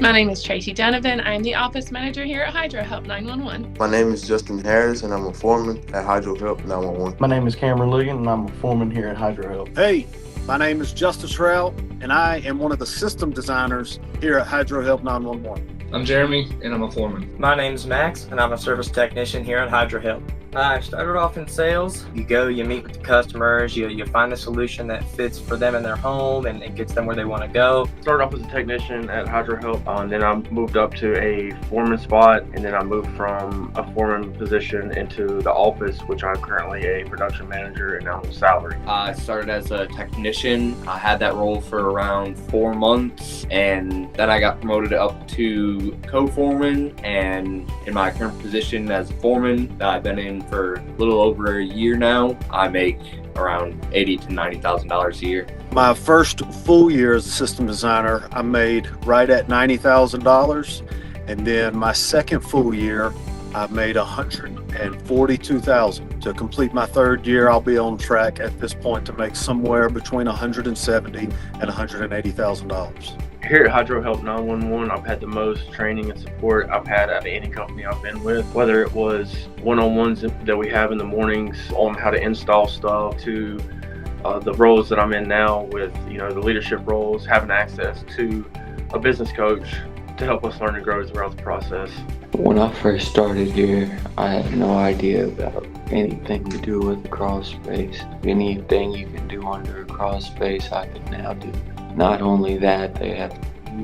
My name is Tracy Donovan. I am the office manager here at HydroHelp911. My name is Justin Harris, and I'm a foreman at HydroHelp911. My name is Cameron Lugan, and I'm a foreman here at HydroHelp. Hey, my name is Justice Rowell, and I am one of the system designers here at HydroHelp911. I'm Jeremy, and I'm a foreman. My name's Max, and I'm a service technician here at HydroHelp. I started off in sales. You go, you meet with the customers, you find a solution that fits for them in their home and it gets them where they want to go. Started off as a technician at HydroHelp, and then I moved up to a foreman spot, and then I moved from a foreman position into the office, which I'm currently a production manager, and now I'm on salary. I started as a technician. I had that role for around 4 months, and then I got promoted up to co-foreman, and in my current position as a foreman that I've been in for a little over a year now, I make around $80,000 to $90,000 a year. My first full year as a system designer, I made right at $90,000, and then my second full year, I made $142,000. To complete my third year, I'll be on track at this point to make somewhere between $170,000 and $180,000. Here at HydroHelp911, I've had the most training and support I've had out of any company I've been with, whether it was one-on-ones that we have in the mornings on how to install stuff, to the roles that I'm in now with, the leadership roles, having access to a business coach to help us learn and grow throughout the process. When I first started here, I had no idea about anything to do with the crawl space. Anything you can do under a crawl space, I can now do. Not only that, they have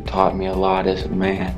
taught me a lot as a man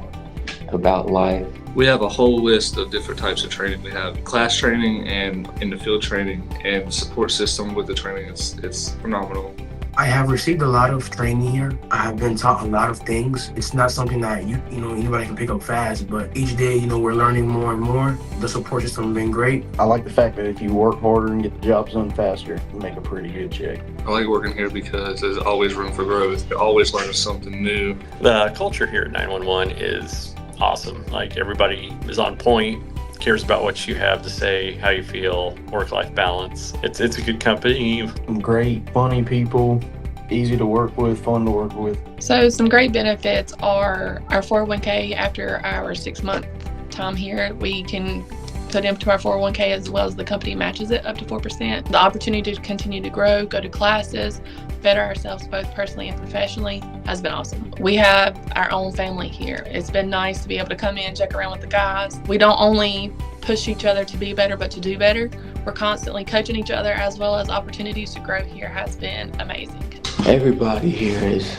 about life. We have a whole list of different types of training. We have class training and in the field training, and support system with the training. It's phenomenal. I have received a lot of training here. I have been taught a lot of things. It's not something that anybody can pick up fast, but each day, we're learning more and more. The support system has been great. I like the fact that if you work harder and get the jobs done faster, you make a pretty good check. I like working here because there's always room for growth. You're always learning something new. The culture here at 911 is awesome. Like, everybody is on point, cares about what you have to say, how you feel, work-life balance. It's a good company. Great, funny people, easy to work with, fun to work with. So some great benefits are our 401k. After our 6-month time here, we can put into our 401k as well as the company matches it up to 4%. The opportunity to continue to grow, go to classes, better ourselves both personally and professionally has been awesome. We have our own family here. It's been nice to be able to come in, check around with the guys. We don't only push each other to be better, but to do better. We're constantly coaching each other, as well as opportunities to grow here has been amazing. Everybody here is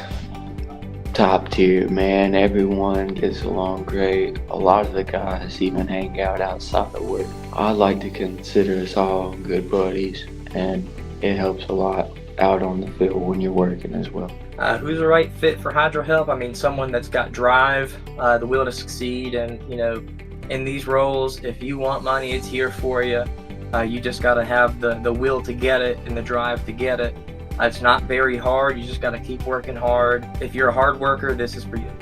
top tier, man. Everyone gets along great. A lot of the guys even hang out outside of work. I like to consider us all good buddies, and it helps a lot out on the field when you're working as well. Who's the right fit for HydroHelp? I mean, someone that's got drive, the will to succeed, and in these roles, if you want money, it's here for you. You just got to have the will to get it and the drive to get it. It's not very hard. You just got to keep working hard. If you're a hard worker, this is for you.